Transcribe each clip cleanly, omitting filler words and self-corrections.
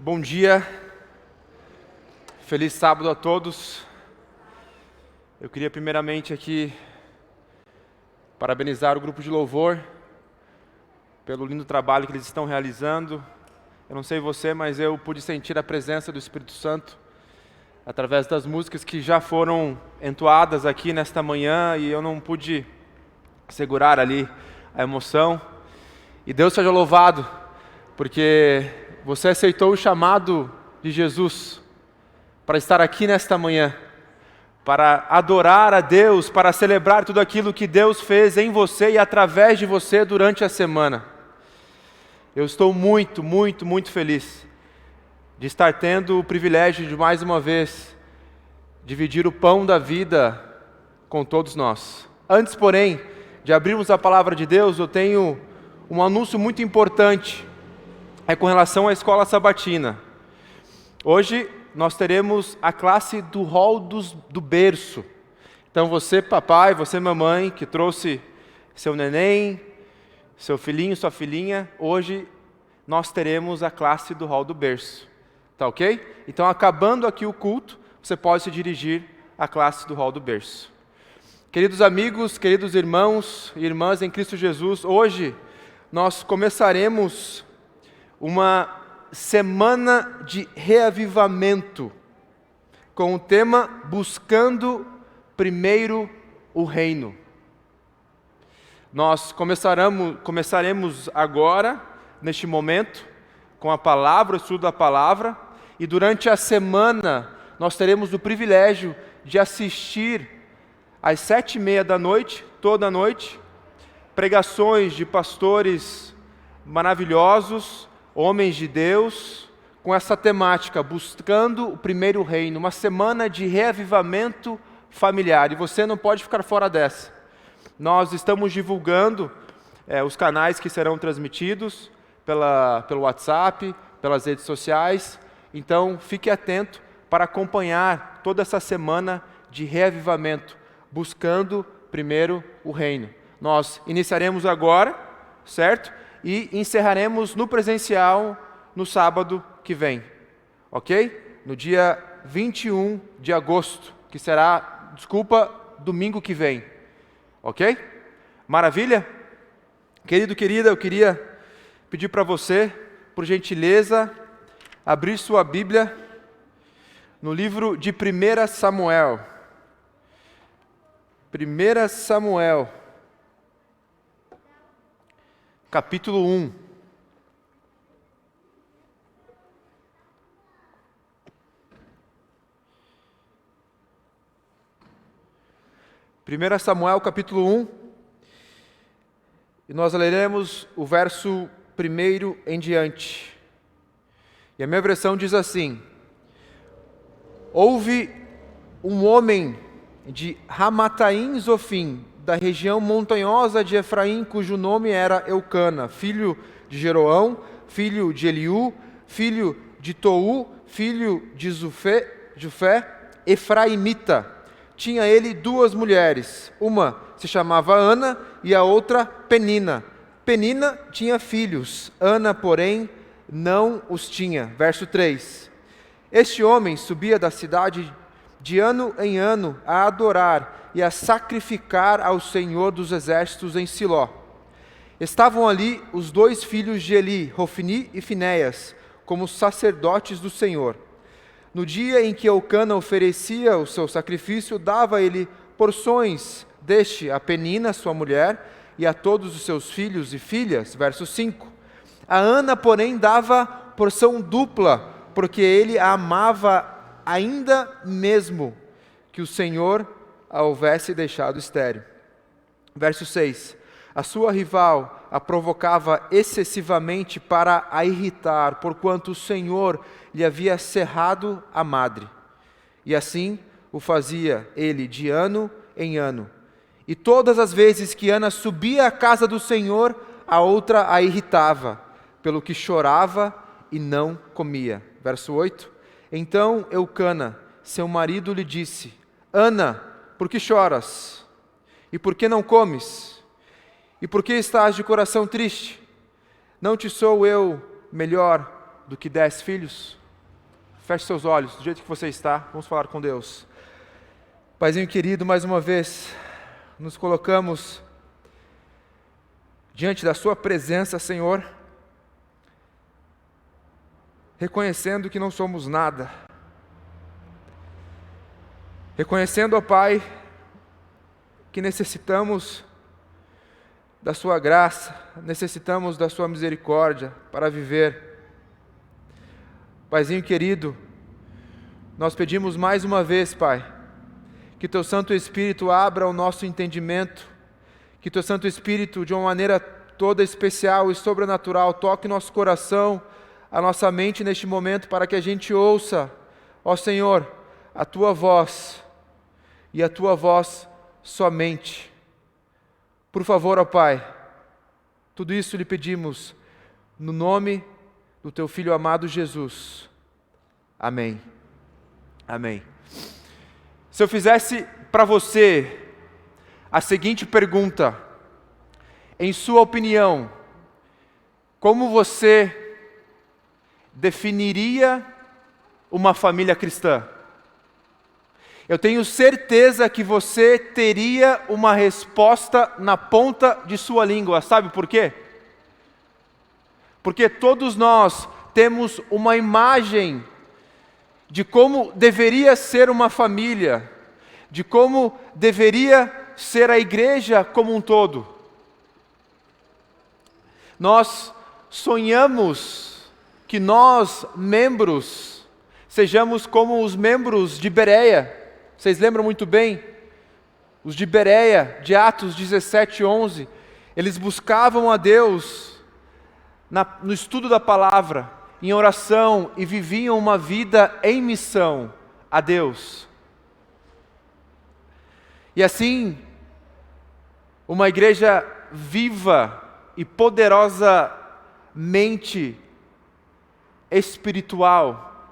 Bom dia, feliz sábado a todos. Eu queria primeiramente aqui parabenizar o grupo de louvor pelo lindo trabalho que eles estão realizando. Eu não sei você, mas eu pude sentir a presença do Espírito Santo através das músicas que já foram entoadas aqui nesta manhã e eu não pude segurar ali a emoção. E Deus seja louvado, porque você aceitou o chamado de Jesus para estar aqui nesta manhã, para adorar a Deus, para celebrar tudo aquilo que Deus fez em você e através de você durante a semana. Eu estou muito feliz de estar tendo o privilégio de mais uma vez dividir o pão da vida com todos nós. Antes, porém, de abrirmos a palavra de Deus, eu tenho um anúncio muito importante. É com relação à escola sabatina. Hoje nós teremos a classe do hall do berço. Então você papai, você mamãe, que trouxe seu neném, seu filhinho, sua filhinha, hoje nós teremos a classe do hall do berço. Tá ok? Então acabando aqui o culto, você pode se dirigir à classe do hall do berço. Queridos amigos, queridos irmãos e irmãs em Cristo Jesus, hoje nós começaremos uma semana de reavivamento com o tema Buscando Primeiro o Reino. Nós começaremos agora, neste momento, com a palavra, o estudo da palavra, e durante a semana nós teremos o privilégio de assistir às 7:30 da noite, toda a noite, pregações de pastores maravilhosos, homens de Deus, com essa temática, buscando o primeiro reino, uma semana de reavivamento familiar, e você não pode ficar fora dessa. Nós estamos divulgando os canais que serão transmitidos pelo WhatsApp, pelas redes sociais, então fique atento para acompanhar toda essa semana de reavivamento, buscando primeiro o reino. Nós iniciaremos agora, certo? E encerraremos no presencial no sábado que vem, ok? No dia 21 de agosto, que será, domingo que vem, ok? Maravilha? Querido, querida, eu queria pedir para você, por gentileza, abrir sua Bíblia no livro de 1 Samuel. 1 Samuel. Capítulo 1. Samuel, capítulo 1. E nós leremos o verso 1 em diante. E a minha versão diz assim: Houve um homem de Ramataim Zofim, da região montanhosa de Efraim, cujo nome era Eucana, filho de Jeroão, filho de Eliú, filho de Tou, filho de Jufé, efraimita. Tinha ele duas mulheres, uma se chamava Ana e a outra Penina. Penina tinha filhos, Ana, porém, não os tinha. Verso 3. Este homem subia da cidade de ano em ano a adorar e a sacrificar ao Senhor dos Exércitos em Siló. Estavam ali os dois filhos de Eli, Hofni e Finéias, como sacerdotes do Senhor. No dia em que Eucana oferecia o seu sacrifício, dava ele porções deste a Penina, sua mulher, e a todos os seus filhos e filhas. Verso 5. A Ana, porém, dava porção dupla, porque ele a amava ainda mesmo que o Senhor a houvesse deixado estéril. Verso 6. A sua rival a provocava excessivamente para a irritar, porquanto o Senhor lhe havia cerrado a madre. E assim o fazia ele de ano em ano. E todas as vezes que Ana subia à casa do Senhor, a outra a irritava, pelo que chorava e não comia. Verso 8. Então Eucana, seu marido, lhe disse: Ana, por que choras? E por que não comes? E por que estás de coração triste? Não te sou eu melhor do que 10 filhos? Feche seus olhos, do jeito que você está, vamos falar com Deus. Paizinho querido, mais uma vez, nos colocamos diante da sua presença, Senhor, reconhecendo que não somos nada, reconhecendo, ó Pai, que necessitamos da sua graça, necessitamos da sua misericórdia para viver. Paizinho querido, nós pedimos mais uma vez, Pai, que Teu Santo Espírito abra o nosso entendimento, que Teu Santo Espírito, de uma maneira toda especial e sobrenatural, toque nosso coração, a nossa mente neste momento, para que a gente ouça, ó Senhor, a Tua voz, e a Tua voz somente. Por favor, ó Pai, tudo isso lhe pedimos, no nome do Teu Filho amado Jesus. Amém. Amém. Se eu fizesse para você a seguinte pergunta, em sua opinião, como você definiria uma família cristã? Eu tenho certeza que você teria uma resposta na ponta de sua língua. Sabe por quê? Porque todos nós temos uma imagem de como deveria ser uma família, de como deveria ser a igreja como um todo. Nós sonhamos que nós, membros, sejamos como os membros de Bereia. Vocês lembram muito bem? Os de Bereia, de Atos 17:11, eles buscavam a Deus no estudo da palavra, em oração, e viviam uma vida em missão a Deus. E assim, uma igreja viva e poderosamente espiritual,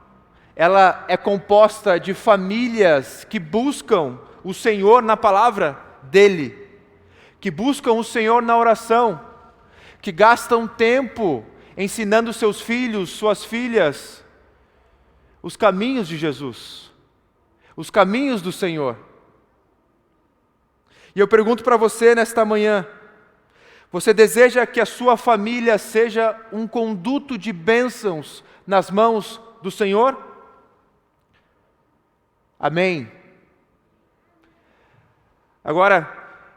ela é composta de famílias que buscam o Senhor na palavra dEle, que buscam o Senhor na oração, que gastam tempo ensinando seus filhos, suas filhas, os caminhos de Jesus, os caminhos do Senhor. E eu pergunto para você nesta manhã, você deseja que a sua família seja um conduto de bênçãos nas mãos do Senhor? Amém. Agora,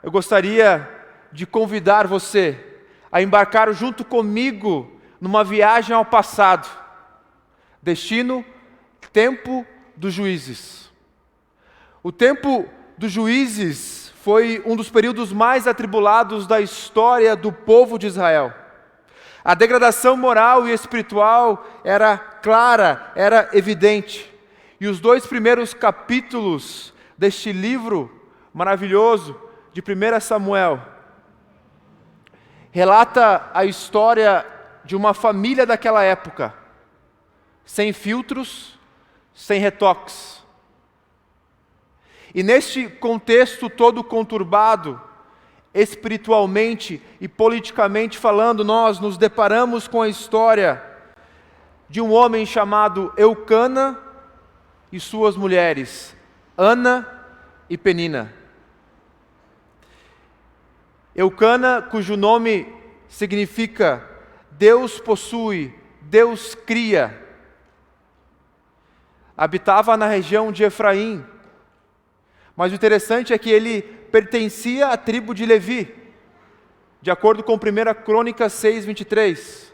eu gostaria de convidar você a embarcar junto comigo numa viagem ao passado. Destino, tempo dos juízes. O tempo dos juízes foi um dos períodos mais atribulados da história do povo de Israel. A degradação moral e espiritual era clara, era evidente. E os 2 primeiros capítulos deste livro maravilhoso de 1 Samuel relata a história de uma família daquela época, sem filtros, sem retoques. E neste contexto todo conturbado, espiritualmente e politicamente falando, nós nos deparamos com a história de um homem chamado Eucana e suas mulheres, Ana e Penina. Eucana, cujo nome significa Deus possui, Deus cria, habitava na região de Efraim, mas o interessante é que ele pertencia à tribo de Levi, de acordo com 1 Crônicas 6:23.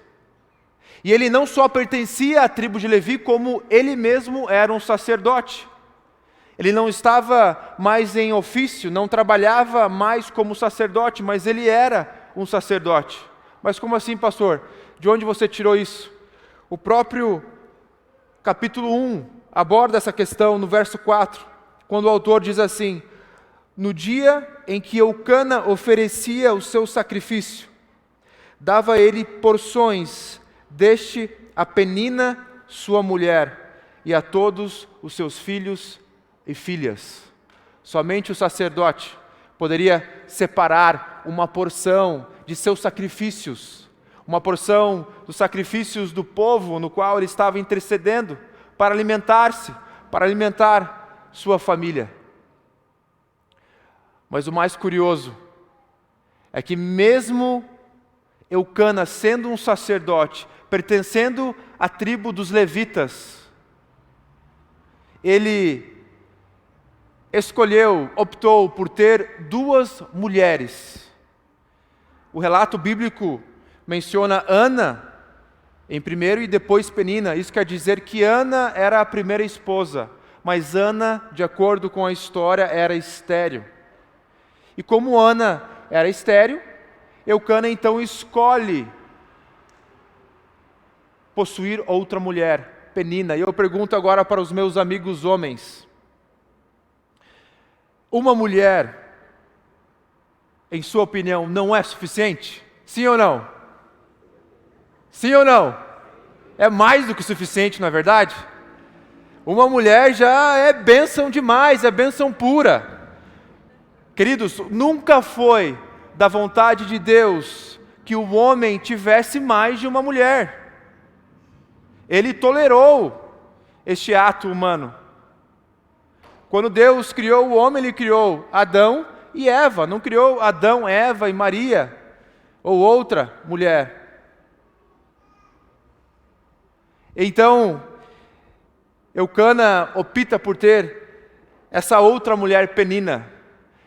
E ele não só pertencia à tribo de Levi, como ele mesmo era um sacerdote. Ele não estava mais em ofício, não trabalhava mais como sacerdote, mas ele era um sacerdote. Mas como assim, pastor? De onde você tirou isso? O próprio capítulo 1 aborda essa questão no verso 4, quando o autor diz assim: no dia em que Eucana oferecia o seu sacrifício, dava ele porções deste a Penina, sua mulher, e a todos os seus filhos e filhas. Somente o sacerdote poderia separar uma porção de seus sacrifícios, uma porção dos sacrifícios do povo no qual ele estava intercedendo para alimentar-se, para alimentar sua família. Mas o mais curioso é que mesmo Eucana sendo um sacerdote, pertencendo à tribo dos levitas, ele optou por ter 2 mulheres. O relato bíblico menciona Ana em primeiro e depois Penina. Isso quer dizer que Ana era a primeira esposa, mas Ana, de acordo com a história, era estéril. E como Ana era estéril, Eucana então escolhe possuir outra mulher, Penina. E eu pergunto agora para os meus amigos homens: uma mulher, em sua opinião, não é suficiente? Sim ou não? Sim ou não? É mais do que suficiente, não é verdade? Uma mulher já é bênção demais, é bênção pura. Queridos, nunca foi da vontade de Deus que o homem tivesse mais de uma mulher. Ele tolerou este ato humano. Quando Deus criou o homem, Ele criou Adão e Eva. Não criou Adão, Eva e Maria, ou outra mulher. Então, Eucana opta por ter essa outra mulher, Penina.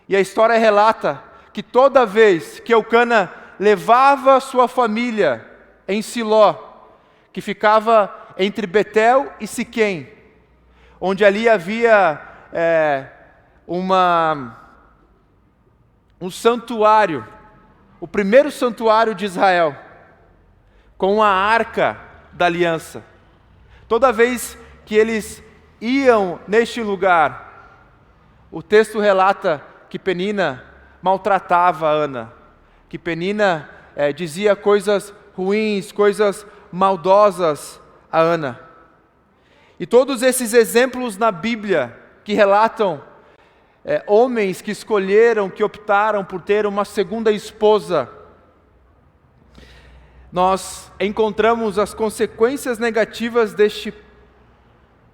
E a história relata que toda vez que Eucana levava sua família em Siló, que ficava entre Betel e Siquém, onde ali havia um santuário, o primeiro santuário de Israel, com a arca da aliança. Toda vez que eles iam neste lugar, o texto relata que Penina maltratava Ana, que Penina dizia coisas ruins, coisas maldosas a Ana. E todos esses exemplos na Bíblia que relatam homens que escolheram, que optaram por ter uma segunda esposa, nós encontramos as consequências negativas deste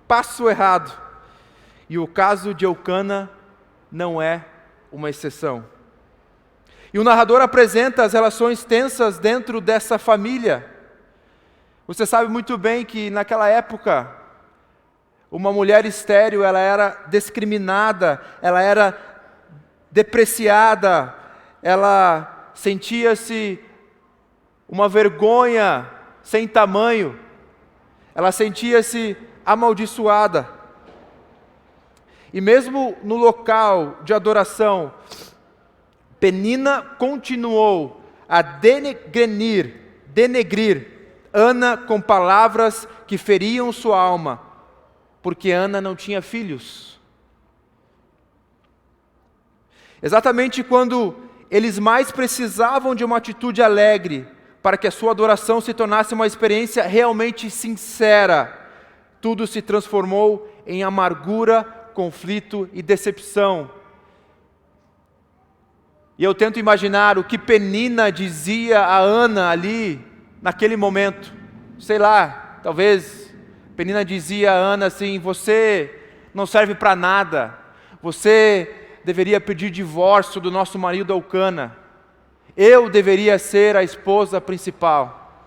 passo errado. E o caso de Eucana não é uma exceção. E o narrador apresenta as relações tensas dentro dessa família. Você sabe muito bem que naquela época, uma mulher estéril, ela era discriminada, ela era depreciada, ela sentia-se uma vergonha sem tamanho, ela sentia-se amaldiçoada. E mesmo no local de adoração, Penina continuou a denegrir Ana com palavras que feriam sua alma, porque Ana não tinha filhos. Exatamente quando eles mais precisavam de uma atitude alegre, para que a sua adoração se tornasse uma experiência realmente sincera, tudo se transformou em amargura, conflito e decepção. E eu tento imaginar o que Penina dizia a Ana ali, naquele momento. Sei lá, talvez Penina dizia a Ana assim: você não serve para nada, você deveria pedir divórcio do nosso marido Eucana, eu deveria ser a esposa principal.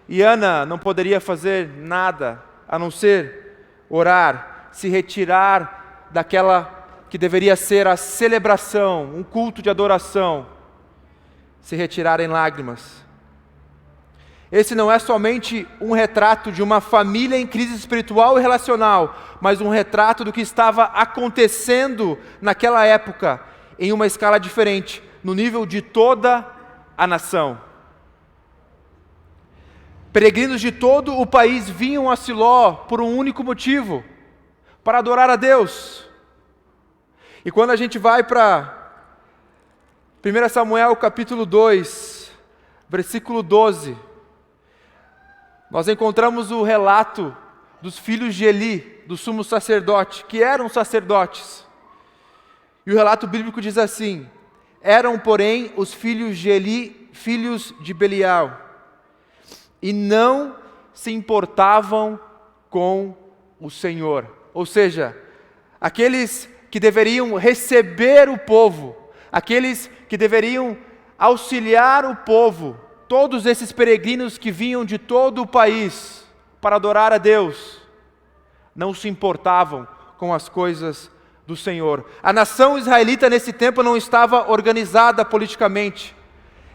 E Ana não poderia fazer nada a não ser orar, se retirar daquela que deveria ser a celebração, um culto de adoração, se retirar em lágrimas. Esse não é somente um retrato de uma família em crise espiritual e relacional, mas um retrato do que estava acontecendo naquela época, em uma escala diferente, no nível de toda a nação. Peregrinos de todo o país vinham a Siló por um único motivo: para adorar a Deus. E quando a gente vai para 1 Samuel capítulo 2, versículo 12, nós encontramos o relato dos filhos de Eli, do sumo sacerdote, que eram sacerdotes. E o relato bíblico diz assim: eram, porém, os filhos de Eli filhos de Belial, e não se importavam com o Senhor. Ou seja, aqueles que deveriam receber o povo, aqueles que deveriam auxiliar o povo, todos esses peregrinos que vinham de todo o país para adorar a Deus, não se importavam com as coisas do Senhor. A nação israelita nesse tempo não estava organizada politicamente.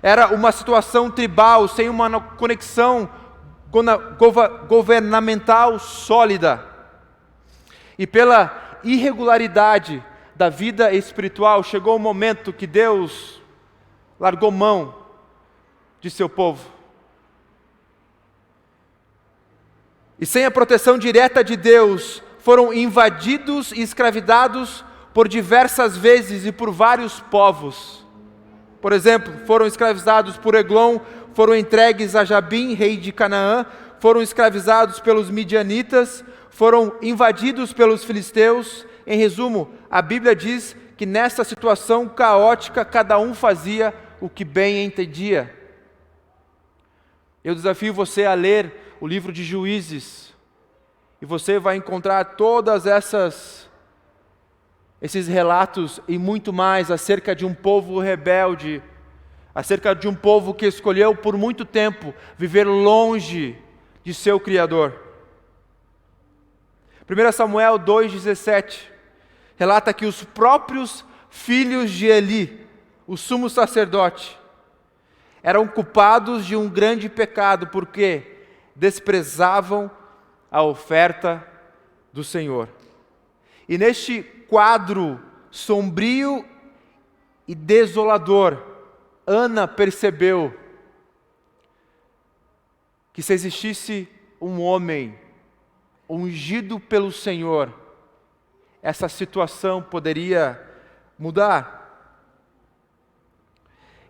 Era uma situação tribal, sem uma conexão governamental sólida. E pela irregularidade da vida espiritual, chegou o momento que Deus largou mão de seu povo. E sem a proteção direta de Deus, foram invadidos e escravizados por diversas vezes e por vários povos. Por exemplo, foram escravizados por Eglon, foram entregues a Jabim, rei de Canaã, foram escravizados pelos midianitas, foram invadidos pelos filisteus. Em resumo, a Bíblia diz que nessa situação caótica, cada um fazia o que bem entendia. Eu desafio você a ler o livro de Juízes, e você vai encontrar todas esses relatos e muito mais acerca de um povo rebelde, acerca de um povo que escolheu por muito tempo viver longe de seu Criador. 1 Samuel 2,17 relata que os próprios filhos de Eli, o sumo sacerdote, eram culpados de um grande pecado, porque desprezavam a oferta do Senhor. E neste quadro sombrio e desolador, Ana percebeu que se existisse um homem ungido pelo Senhor, essa situação poderia mudar.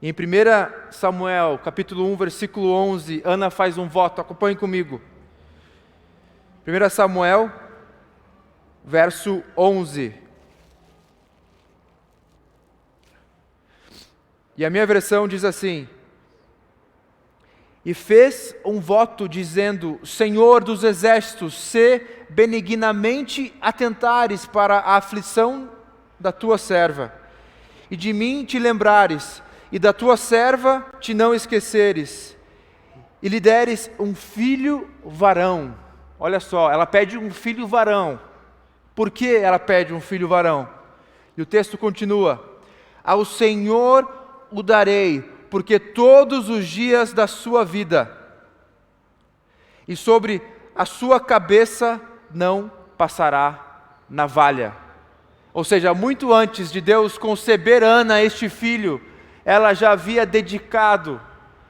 Em 1 Samuel, capítulo 1, versículo 11, Ana faz um voto, acompanhe comigo. 1 Samuel, verso 11. E a minha versão diz assim: e fez um voto dizendo: Senhor dos exércitos, se benignamente atentares para a aflição da tua serva, e de mim te lembrares, e da tua serva te não esqueceres, e lhe deres um filho varão. Olha só, ela pede um filho varão. Por que ela pede um filho varão? E o texto continua: ao Senhor o darei, porque todos os dias da sua vida, e sobre a sua cabeça não passará navalha. Ou seja, muito antes de Deus conceber Ana este filho, ela já havia dedicado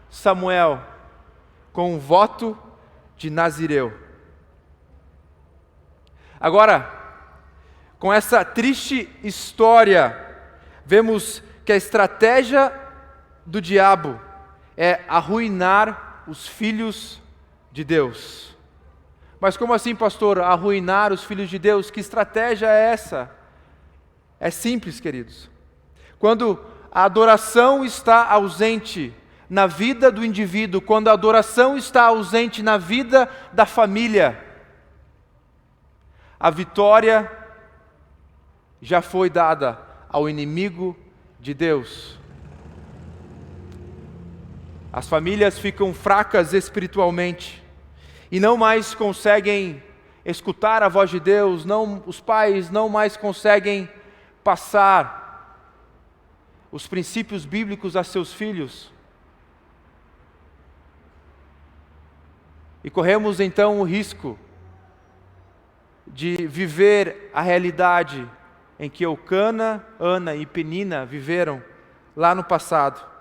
Samuel com um voto de Nazireu. Agora, com essa triste história, vemos que a estratégia do diabo é arruinar os filhos de Deus. Mas como assim, pastor, arruinar os filhos de Deus? Que estratégia é essa? É simples, queridos. Quando a adoração está ausente na vida do indivíduo, quando a adoração está ausente na vida da família, a vitória já foi dada ao inimigo de Deus. As famílias ficam fracas espiritualmente e não mais conseguem escutar a voz de Deus, os pais não mais conseguem passar os princípios bíblicos a seus filhos. E corremos então o risco de viver a realidade em que Eucana, Ana e Penina viveram lá no passado.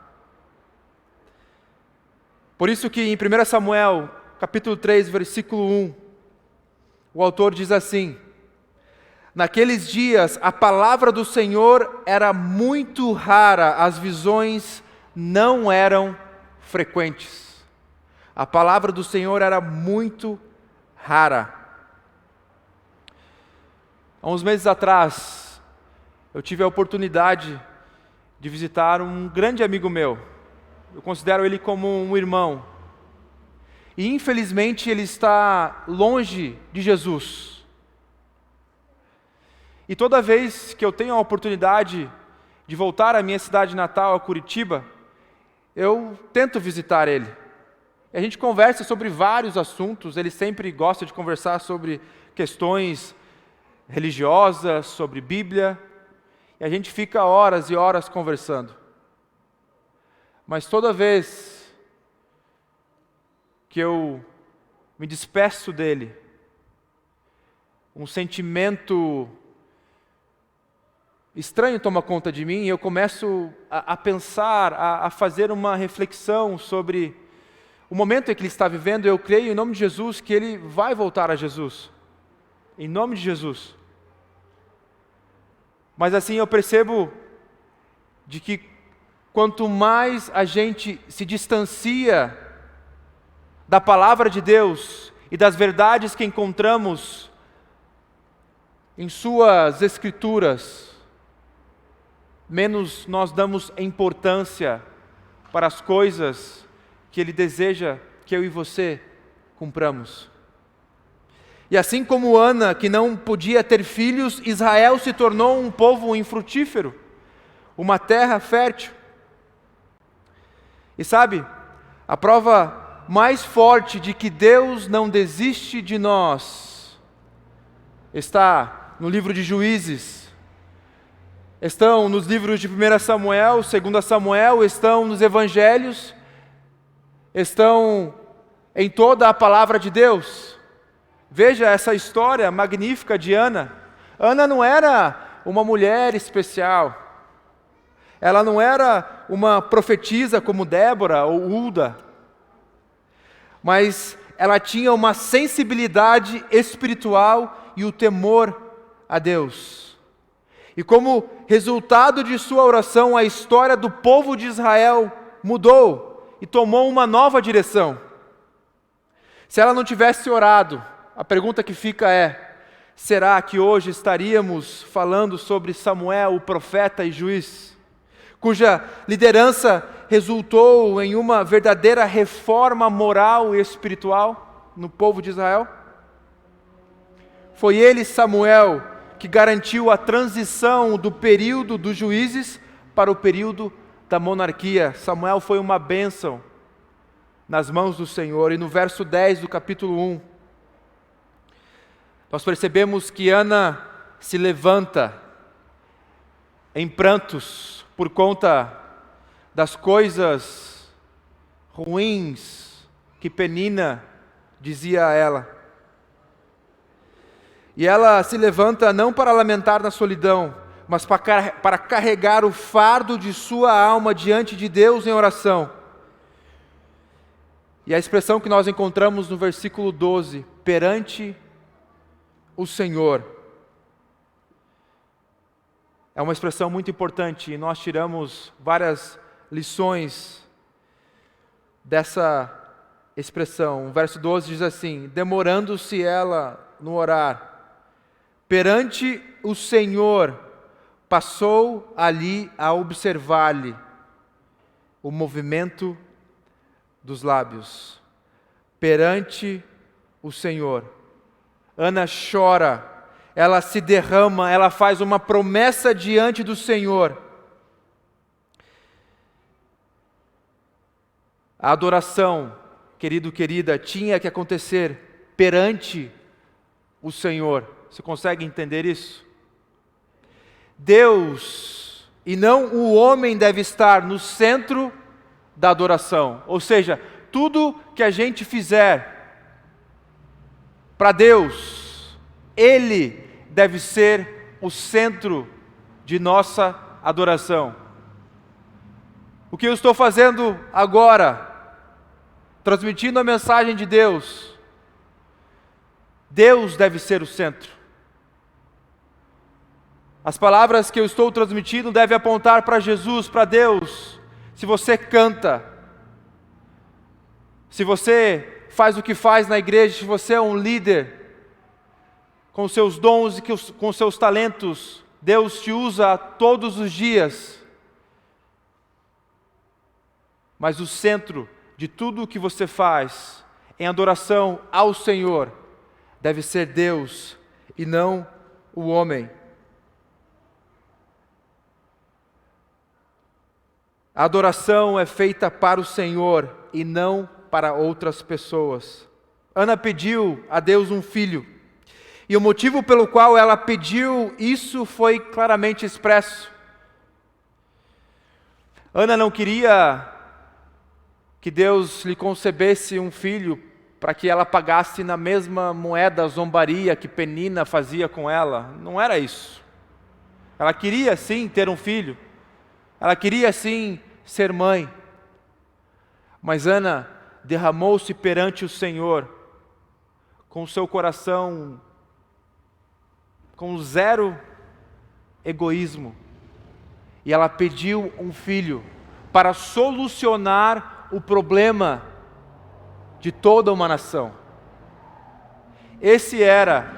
Por isso que em 1 Samuel, capítulo 3, versículo 1, o autor diz assim: naqueles dias a palavra do Senhor era muito rara, as visões não eram frequentes. A palavra do Senhor era muito rara. Há uns meses atrás, eu tive a oportunidade de visitar um grande amigo meu, eu considero ele como um irmão. E infelizmente ele está longe de Jesus. E toda vez que eu tenho a oportunidade de voltar à minha cidade natal, a Curitiba, eu tento visitar ele. A gente conversa sobre vários assuntos, ele sempre gosta de conversar sobre questões religiosas, sobre Bíblia, e a gente fica horas e horas conversando. Mas toda vez que eu me despeço dele, um sentimento estranho toma conta de mim e eu começo a pensar, a fazer uma reflexão sobre o momento em que ele está vivendo. Eu creio em nome de Jesus que ele vai voltar a Jesus, em nome de Jesus. Mas assim eu percebo de que quanto mais a gente se distancia da palavra de Deus e das verdades que encontramos em suas escrituras, menos nós damos importância para as coisas que Ele deseja que eu e você cumpramos. E assim como Ana, que não podia ter filhos, Israel se tornou um povo infrutífero, uma terra fértil. E sabe, a prova mais forte de que Deus não desiste de nós está no livro de Juízes. Estão nos livros de 1 Samuel, 2 Samuel, estão nos evangelhos, estão em toda a palavra de Deus. Veja essa história magnífica de Ana. Ana não era uma mulher especial. Ela não era uma profetisa como Débora ou Hulda. Mas ela tinha uma sensibilidade espiritual e o temor a Deus. E como resultado de sua oração, a história do povo de Israel mudou e tomou uma nova direção. Se ela não tivesse orado, a pergunta que fica é: será que hoje estaríamos falando sobre Samuel, o profeta e juiz, cuja liderança resultou em uma verdadeira reforma moral e espiritual no povo de Israel? Foi ele, Samuel, que garantiu a transição do período dos juízes para o período da monarquia. Samuel foi uma bênção nas mãos do Senhor. E no verso 10 do capítulo 1, nós percebemos que Ana se levanta em prantos por conta das coisas ruins que Penina dizia a ela. E ela se levanta não para lamentar na solidão, mas para carregar o fardo de sua alma diante de Deus em oração. E a expressão que nós encontramos no versículo 12, perante o Senhor, é uma expressão muito importante e nós tiramos várias lições dessa expressão. O verso 12 diz assim: demorando-se ela no orar, perante o Senhor, passou ali a observar-lhe o movimento dos lábios. Perante o Senhor. Ana chora, ela se derrama, ela faz uma promessa diante do Senhor. A adoração, querido, querida, tinha que acontecer perante o Senhor. Você consegue entender isso? Deus e não o homem deve estar no centro da adoração. Ou seja, tudo que a gente fizer para Deus, Ele deve ser o centro de nossa adoração. O que eu estou fazendo agora, transmitindo a mensagem de Deus, Deus deve ser o centro. As palavras que eu estou transmitindo devem apontar para Jesus, para Deus. Se você canta, se você faz o que faz na igreja, se você é um líder, com seus dons e com seus talentos, Deus te usa todos os dias. mas o centro de tudo o que você faz em adoração ao Senhor deve ser Deus e não o homem. A adoração é feita para o Senhor e não para outras pessoas. Ana pediu a Deus um filho, e o motivo pelo qual ela pediu isso foi claramente expresso. Ana não queria que Deus lhe concebesse um filho para que ela pagasse na mesma moeda a zombaria que Penina fazia com ela. Não era isso. Ela queria sim ter um filho, ela queria sim ser mãe, mas Ana derramou-se perante o Senhor com o seu coração com zero egoísmo, e ela pediu um filho para solucionar o problema de toda uma nação. Esse era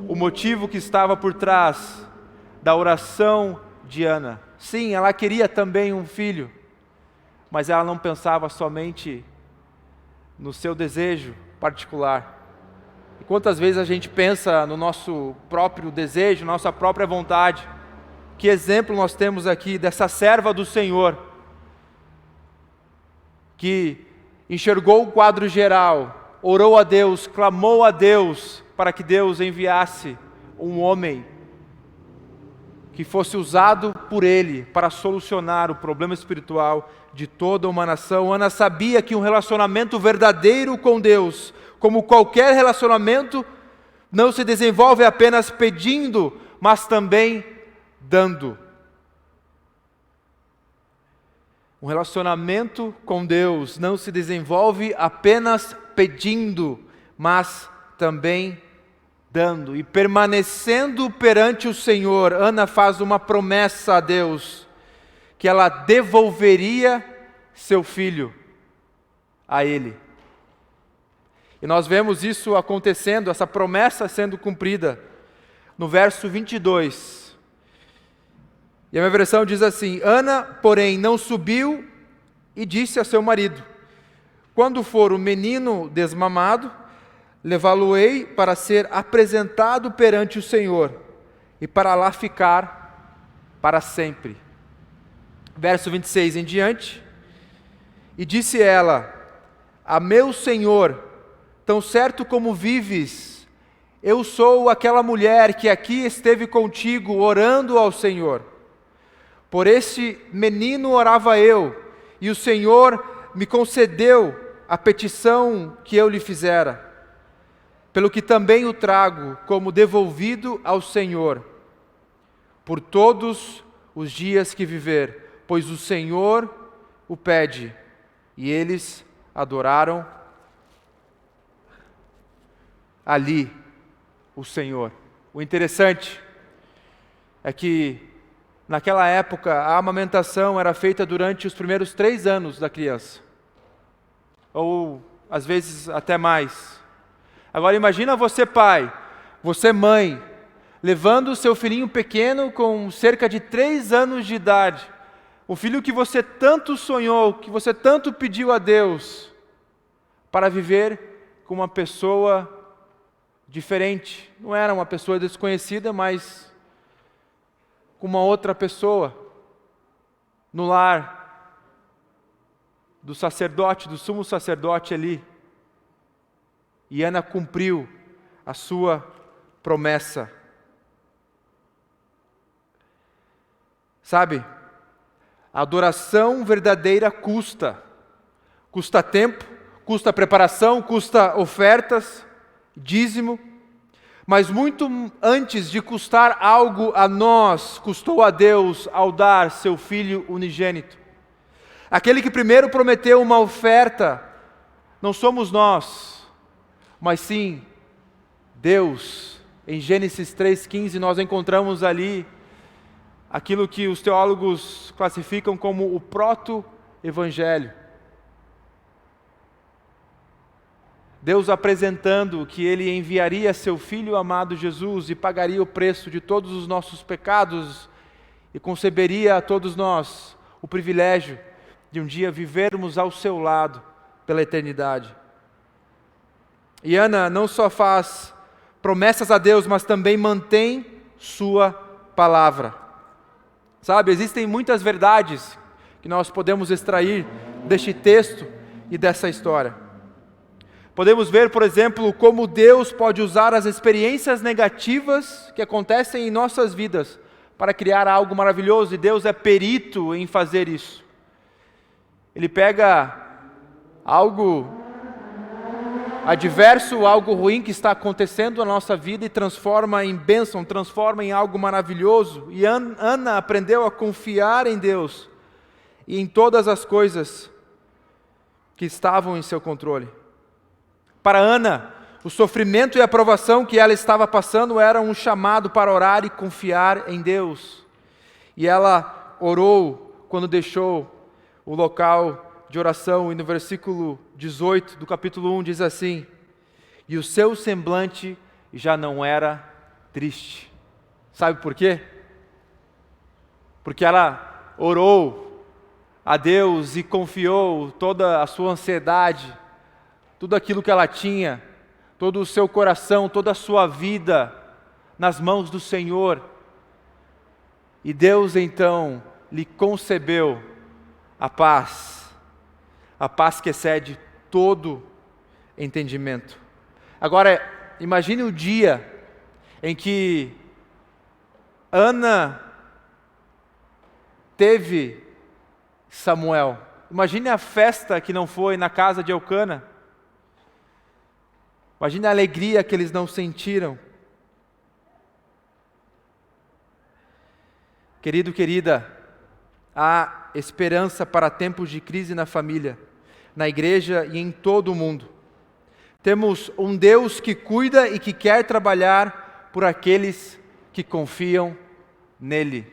o motivo que estava por trás da oração de Ana. Sim, ela queria também um filho, mas ela não pensava somente no seu desejo particular. E quantas vezes a gente pensa no nosso próprio desejo, nossa própria vontade? Que exemplo nós temos aqui dessa serva do Senhor, que enxergou o quadro geral, orou a Deus, clamou a Deus para que Deus enviasse um homem que fosse usado por Ele para solucionar o problema espiritual de toda uma nação. Ana sabia que um relacionamento verdadeiro com Deus, como qualquer relacionamento, não se desenvolve apenas pedindo, mas também dando. Um relacionamento com Deus não se desenvolve apenas pedindo, mas também dando. E permanecendo perante o Senhor, Ana faz uma promessa a Deus, que ela devolveria seu filho a Ele. E nós vemos isso acontecendo, essa promessa sendo cumprida, no verso 22. E a minha versão diz assim: Ana, porém, não subiu e disse a seu marido: quando for o menino desmamado, levá-lo-ei para ser apresentado perante o Senhor, e para lá ficar para sempre. Verso 26 em diante. E disse ela: a meu Senhor, tão certo como vives, eu sou aquela mulher que aqui esteve contigo orando ao Senhor. Por este menino orava eu, e o Senhor me concedeu a petição que eu lhe fizera. Pelo que também o trago como devolvido ao Senhor, por todos os dias que viver, pois o Senhor o pede. E eles adoraram ali o Senhor. O interessante é que naquela época a amamentação era feita durante os primeiros 3 anos da criança, ou às vezes até mais. Agora imagina você pai, você mãe, levando o seu filhinho pequeno com cerca de 3 anos de idade, o filho que você tanto sonhou, que você tanto pediu a Deus, para viver com uma pessoa diferente. Não era uma pessoa desconhecida, mas com uma outra pessoa, no lar do sacerdote, do sumo sacerdote ali. E Ana cumpriu a sua promessa. Sabe, a adoração verdadeira custa. Custa tempo, custa preparação, custa ofertas, dízimo. Mas muito antes de custar algo a nós, custou a Deus ao dar seu Filho unigênito. Aquele que primeiro prometeu uma oferta, não somos nós, mas sim Deus. Em Gênesis 3,15 nós encontramos ali aquilo que os teólogos classificam como o proto-evangelho. Deus apresentando que Ele enviaria seu Filho amado Jesus e pagaria o preço de todos os nossos pecados e conceberia a todos nós o privilégio de um dia vivermos ao seu lado pela eternidade. E Ana não só faz promessas a Deus, mas também mantém sua palavra. Sabe, existem muitas verdades que nós podemos extrair deste texto e dessa história. Podemos ver, por exemplo, como Deus pode usar as experiências negativas que acontecem em nossas vidas para criar algo maravilhoso, e Deus é perito em fazer isso. Ele pega algo adverso, algo ruim que está acontecendo na nossa vida e transforma em bênção, transforma em algo maravilhoso. E Ana aprendeu a confiar em Deus e em todas as coisas que estavam em seu controle. Para Ana, o sofrimento e a provação que ela estava passando era um chamado para orar e confiar em Deus. E ela orou quando deixou o local de oração, e no versículo 18 do capítulo 1 diz assim: e o seu semblante já não era triste. Sabe por quê? Porque ela orou a Deus e confiou toda a sua ansiedade, tudo aquilo que ela tinha, todo o seu coração, toda a sua vida nas mãos do Senhor. E Deus então lhe concebeu a paz que excede todo entendimento. Agora, imagine o dia em que Ana teve Samuel. Imagine a festa que não foi na casa de Eucana. Imagine a alegria que eles não sentiram. Querido, querida, há esperança para tempos de crise na família, na igreja e em todo o mundo. Temos um Deus que cuida e que quer trabalhar por aqueles que confiam nele.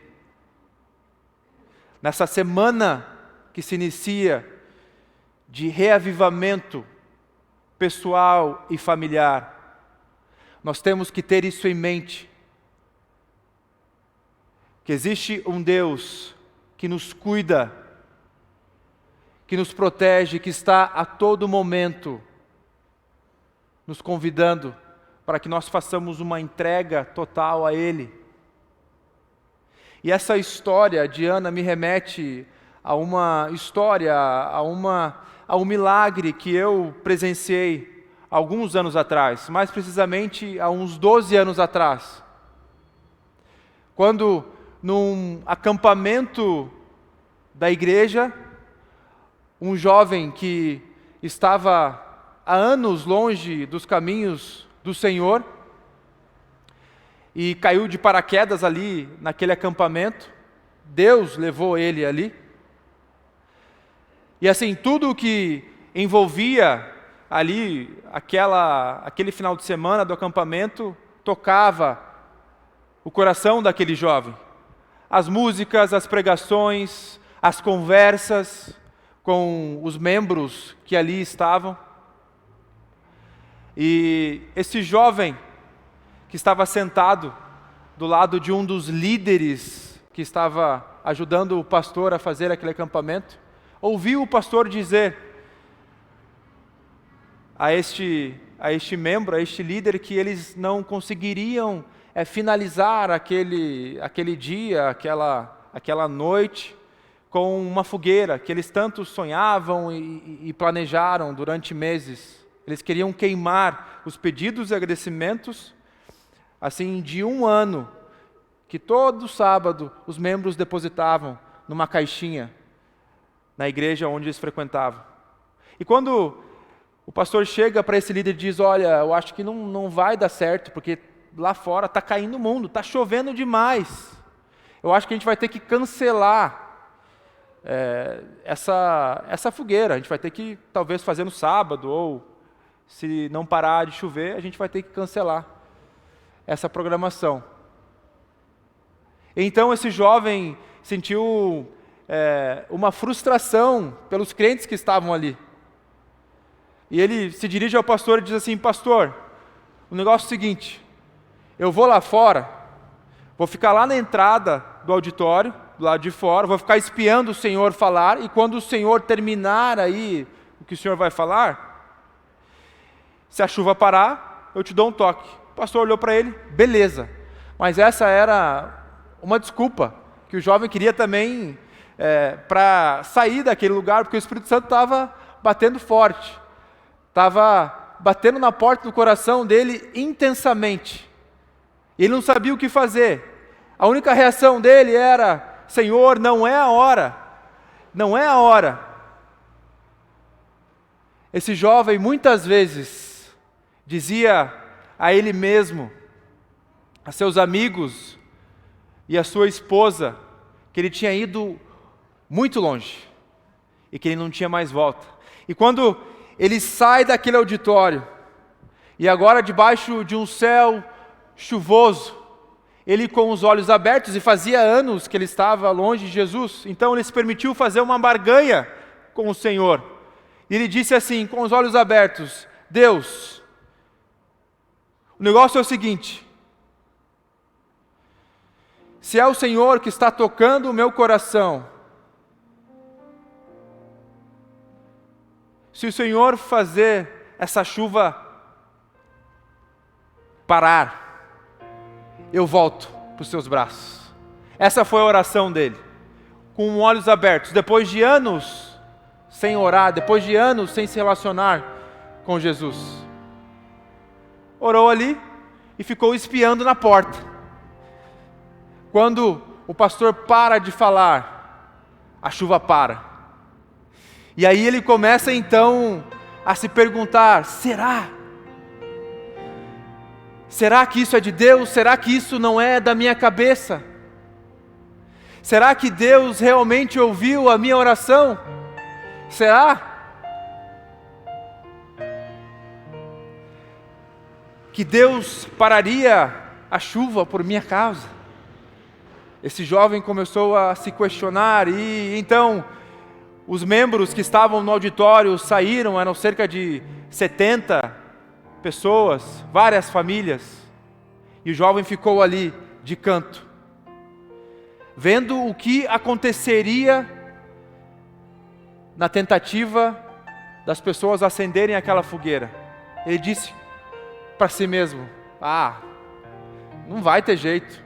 Nessa semana que se inicia de reavivamento pessoal e familiar, nós temos que ter isso em mente, que existe um Deus que nos cuida, que nos protege, que está a todo momento nos convidando para que nós façamos uma entrega total a Ele. E essa história de Ana me remete a uma história, a um milagre que eu presenciei alguns anos atrás, mais precisamente há uns 12 anos atrás, quando num acampamento da igreja, um jovem que estava há anos longe dos caminhos do Senhor e caiu de paraquedas ali naquele acampamento. Deus levou ele ali. E assim, tudo o que envolvia ali aquele final de semana do acampamento tocava o coração daquele jovem. As músicas, as pregações, as conversas com os membros que ali estavam. E esse jovem que estava sentado do lado de um dos líderes que estava ajudando o pastor a fazer aquele acampamento, ouviu o pastor dizer a este membro, a este líder, que eles não conseguiriam finalizar aquele dia, aquela noite, com uma fogueira que eles tanto sonhavam e planejaram durante meses. Eles queriam queimar os pedidos e agradecimentos, assim, de um ano, que todo sábado os membros depositavam numa caixinha na igreja onde eles frequentavam. E quando o pastor chega para esse líder e diz: olha, eu acho que não vai dar certo, porque lá fora está caindo o mundo, está chovendo demais. Eu acho que a gente vai ter que cancelar essa fogueira. A gente vai ter que talvez fazer no sábado, ou se não parar de chover, a gente vai ter que cancelar essa programação. Então esse jovem sentiu uma frustração pelos crentes que estavam ali. E ele se dirige ao pastor e diz assim: pastor, o negócio é o seguinte, eu vou lá fora, vou ficar lá na entrada do auditório, do lado de fora, vou ficar espiando o Senhor falar, e quando o Senhor terminar aí o que o Senhor vai falar, se a chuva parar, eu te dou um toque. O pastor olhou para ele, beleza. Mas essa era uma desculpa que o jovem queria também para sair daquele lugar, porque o Espírito Santo estava batendo forte, estava batendo na porta do coração dele intensamente. Ele não sabia o que fazer. A única reação dele era: Senhor, não é a hora, não é a hora. Esse jovem muitas vezes dizia a ele mesmo, a seus amigos e a sua esposa, que ele tinha ido muito longe e que ele não tinha mais volta. E quando ele sai daquele auditório, e agora debaixo de um céu chuvoso, ele com os olhos abertos, e fazia anos que ele estava longe de Jesus, então ele se permitiu fazer uma barganha com o Senhor. E ele disse assim, com os olhos abertos: Deus, o negócio é o seguinte: se é o Senhor que está tocando o meu coração, se o Senhor fazer essa chuva parar, eu volto para os seus braços. Essa foi a oração dele, com olhos abertos, depois de anos sem orar, depois de anos sem se relacionar com Jesus. Orou ali e ficou espiando na porta. Quando o pastor para de falar, a chuva para. E aí ele começa então a se perguntar: será que isso é de Deus? Será que isso não é da minha cabeça? Será que Deus realmente ouviu a minha oração? Será que Deus pararia a chuva por minha causa? Esse jovem começou a se questionar, e então os membros que estavam no auditório saíram. Eram cerca de 70 pessoas, várias famílias, e o jovem ficou ali de canto, vendo o que aconteceria na tentativa das pessoas acenderem aquela fogueira. Ele disse para si mesmo: não vai ter jeito,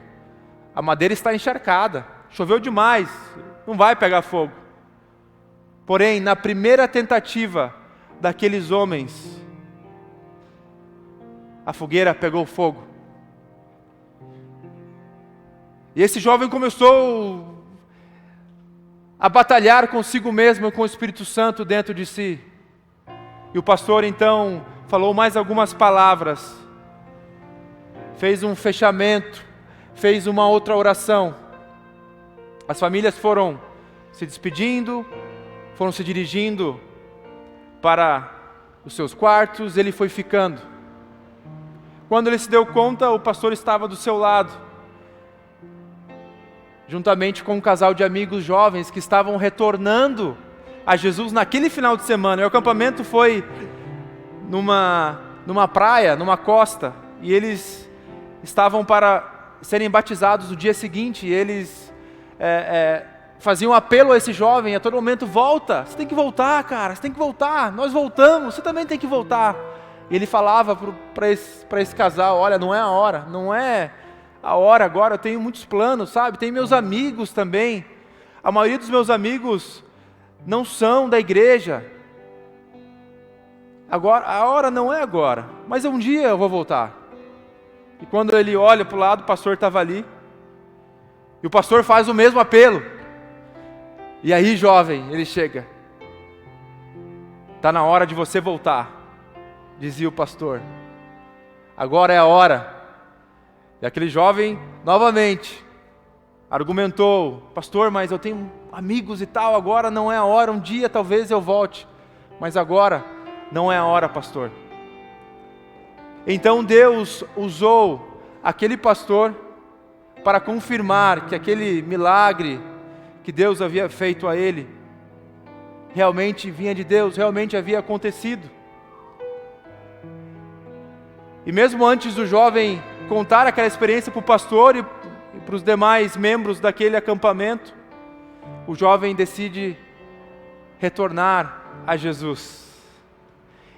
a madeira está encharcada, choveu demais, não vai pegar fogo. Porém, na primeira tentativa daqueles homens, a fogueira pegou fogo. E esse jovem começou a batalhar consigo mesmo, com o Espírito Santo dentro de si. E o pastor então falou mais algumas palavras, fez um fechamento, fez uma outra oração. As famílias foram se despedindo, foram se dirigindo para os seus quartos, ele foi ficando. Quando ele se deu conta, o pastor estava do seu lado, juntamente com um casal de amigos jovens que estavam retornando a Jesus naquele final de semana. E o acampamento foi numa praia, numa costa, e eles estavam para serem batizados no dia seguinte. E eles faziam um apelo a esse jovem a todo momento: volta, você tem que voltar, cara, você tem que voltar, nós voltamos, você também tem que voltar. E ele falava para esse casal: olha, não é a hora, não é a hora agora, eu tenho muitos planos, sabe? Tem meus amigos também. A maioria dos meus amigos não são da igreja. Agora, a hora não é agora, mas um dia eu vou voltar. E quando ele olha para o lado, o pastor estava ali. E o pastor faz o mesmo apelo. E aí, jovem, ele chega: está na hora de você voltar, dizia o pastor. Agora é a hora. E aquele jovem, novamente, argumentou: pastor, mas eu tenho amigos e tal, agora não é a hora, um dia talvez eu volte, mas agora não é a hora, pastor. Então Deus usou aquele pastor para confirmar que aquele milagre que Deus havia feito a ele realmente vinha de Deus, realmente havia acontecido. E mesmo antes do jovem contar aquela experiência para o pastor e para os demais membros daquele acampamento, o jovem decide retornar a Jesus.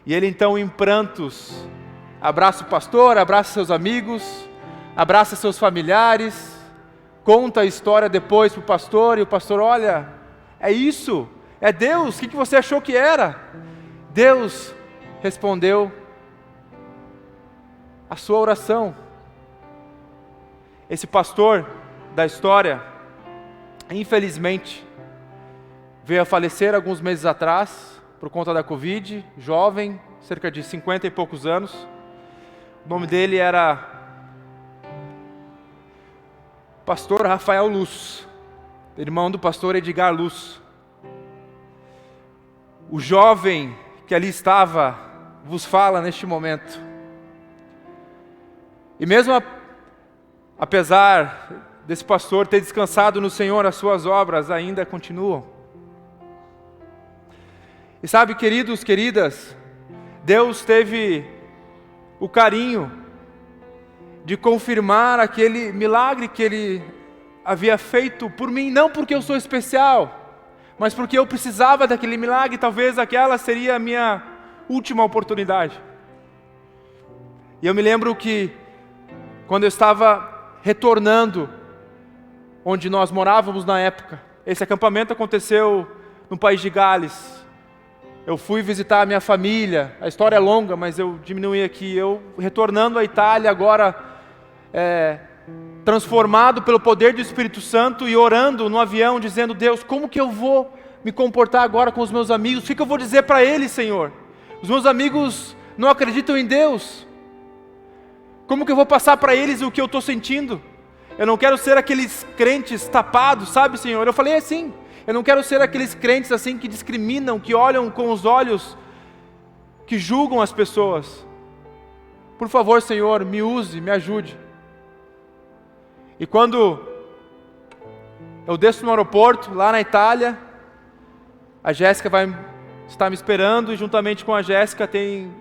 E ele então, em prantos, abraça o pastor, abraça seus amigos, abraça seus familiares, conta a história depois para o pastor, e o pastor: olha, é isso, é Deus, o que você achou que era? Deus respondeu a sua oração. Esse pastor da história, infelizmente, veio a falecer alguns meses atrás, por conta da Covid, jovem, cerca de 50 e poucos anos. O nome dele era Pastor Rafael Luz, irmão do pastor Edgar Luz. O jovem que ali estava vos fala neste momento. E mesmo apesar desse pastor ter descansado no Senhor, as suas obras ainda continuam. E sabe, queridos, queridas, Deus teve o carinho de confirmar aquele milagre que Ele havia feito por mim, não porque eu sou especial, mas porque eu precisava daquele milagre. Talvez aquela seria a minha última oportunidade. E eu me lembro que, quando eu estava retornando onde nós morávamos na época, esse acampamento aconteceu no país de Gales. Eu fui visitar a minha família, a história é longa, mas eu diminui aqui. Eu retornando à Itália agora, transformado pelo poder do Espírito Santo, e orando no avião, dizendo: Deus, como que eu vou me comportar agora com os meus amigos? O que eu vou dizer para eles, Senhor? Os meus amigos não acreditam em Deus. Como que eu vou passar para eles o que eu estou sentindo? Eu não quero ser aqueles crentes tapados, sabe, Senhor? Eu falei assim: eu não quero ser aqueles crentes assim que discriminam, que olham com os olhos, que julgam as pessoas. Por favor, Senhor, me use, me ajude. E quando eu desço no aeroporto, lá na Itália, a Jéssica vai estar me esperando, e juntamente com a Jéssica tem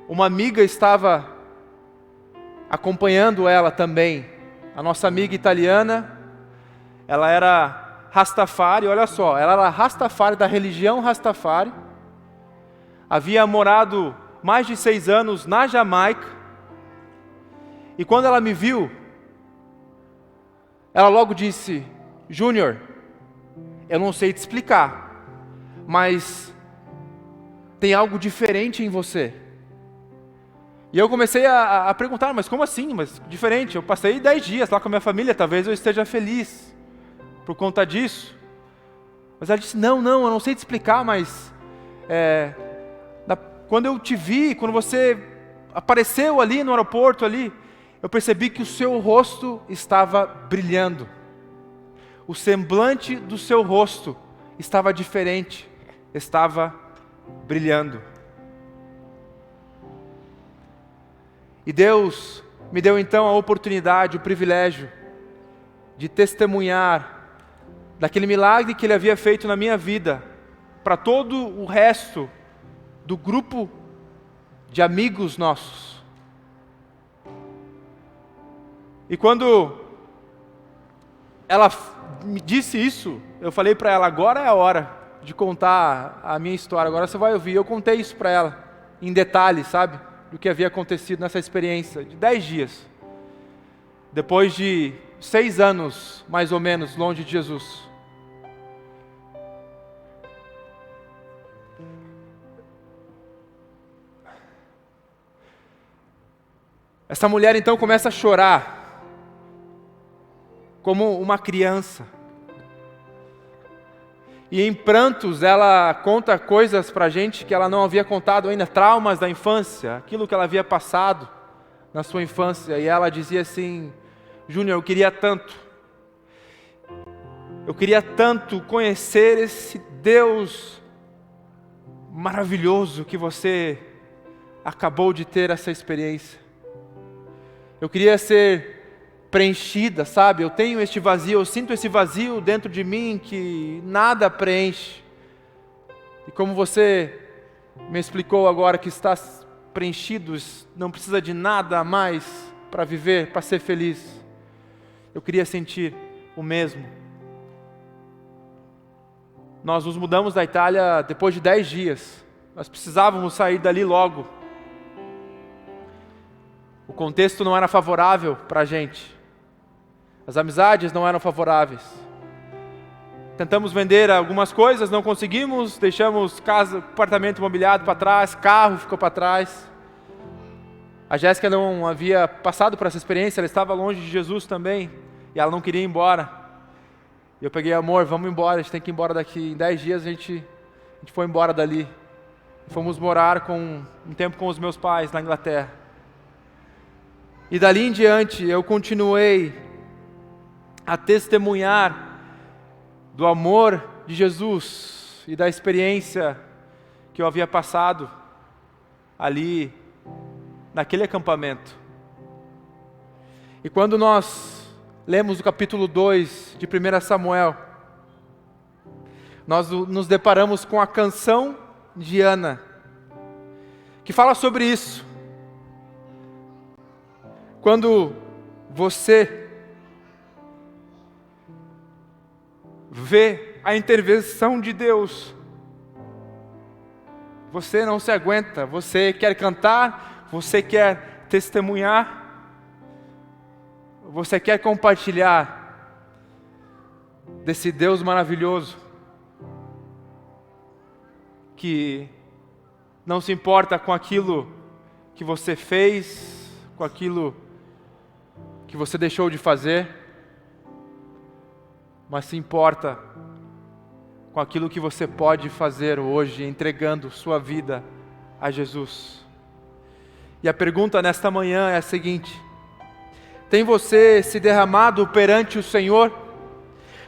uma amiga que estava acompanhando ela também. A nossa amiga italiana, ela era Rastafari, olha só, ela era Rastafari, da religião Rastafari, havia morado mais de 6 anos na Jamaica, e quando ela me viu, ela logo disse: Júnior, eu não sei te explicar, mas tem algo diferente em você. E eu comecei a perguntar: mas como assim? Mas diferente? Eu passei 10 dias lá com a minha família, talvez eu esteja feliz por conta disso. Mas ela disse: não, eu não sei te explicar, mas quando eu te vi, quando você apareceu ali no aeroporto ali, eu percebi que o seu rosto estava brilhando. O semblante do seu rosto estava diferente, estava brilhando. E Deus me deu então a oportunidade, o privilégio de testemunhar daquele milagre que Ele havia feito na minha vida, para todo o resto do grupo de amigos nossos. E quando ela me disse isso, eu falei para ela: agora é a hora de contar a minha história, agora você vai ouvir. Eu contei isso para ela, em detalhes, sabe, do que havia acontecido nessa experiência de 10 dias, depois de 6 anos, mais ou menos, longe de Jesus. Essa mulher então começa a chorar, como uma criança. E em prantos ela conta coisas para a gente que ela não havia contado ainda, traumas da infância, aquilo que ela havia passado na sua infância. E ela dizia assim: Júnior, eu queria tanto conhecer esse Deus maravilhoso que você acabou de ter essa experiência. Eu queria ser preenchida, sabe? Eu tenho este vazio, eu sinto esse vazio dentro de mim que nada preenche. E como você me explicou agora que está preenchido, não precisa de nada a mais para viver, para ser feliz. Eu queria sentir o mesmo. nós nos mudamos da Itália depois de 10 dias. Nós precisávamos sair dali logo. O contexto não era favorável para a gente. As amizades não eram favoráveis. Tentamos vender algumas coisas, não conseguimos. Deixamos casa, apartamento imobiliado para trás, carro ficou para trás. A Jéssica não havia passado por essa experiência, ela estava longe de Jesus também. E ela não queria ir embora. E eu peguei, amor, vamos embora, a gente tem que ir embora daqui. Em 10 dias a gente foi embora dali. Fomos morar um tempo com os meus pais na Inglaterra. E dali em diante eu continuei a testemunhar do amor de Jesus e da experiência que eu havia passado ali naquele acampamento. E quando nós lemos o capítulo 2 de 1 Samuel, nós nos deparamos com a canção de Ana, que fala sobre isso. Quando você vê a intervenção de Deus, você não se aguenta, você quer cantar, você quer testemunhar, você quer compartilhar desse Deus maravilhoso, que não se importa com aquilo que você fez, com aquilo que você deixou de fazer, mas se importa com aquilo que você pode fazer hoje, entregando sua vida a Jesus. E a pergunta nesta manhã é a seguinte: tem você se derramado perante o Senhor?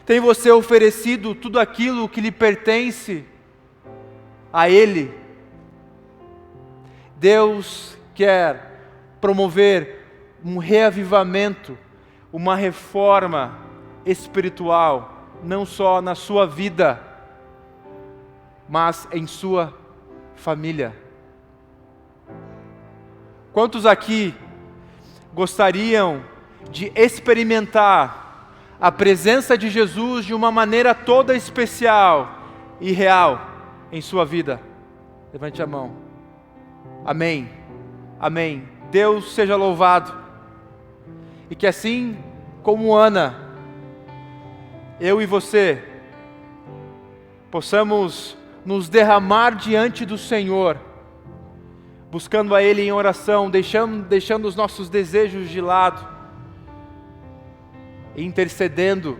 Tem você oferecido tudo aquilo que lhe pertence a Ele? Deus quer promover um reavivamento, uma reforma espiritual, não só na sua vida, mas em sua família. Quantos aqui gostariam de experimentar a presença de Jesus de uma maneira toda especial e real em sua vida? Levante a mão. Amém. Amém. Deus seja louvado. E que assim como Ana, eu e você possamos nos derramar diante do Senhor, buscando a Ele em oração, deixando os nossos desejos de lado, e intercedendo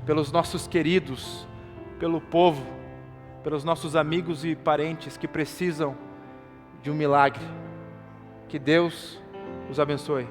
pelos nossos queridos, pelo povo, pelos nossos amigos e parentes que precisam de um milagre. Que Deus os abençoe.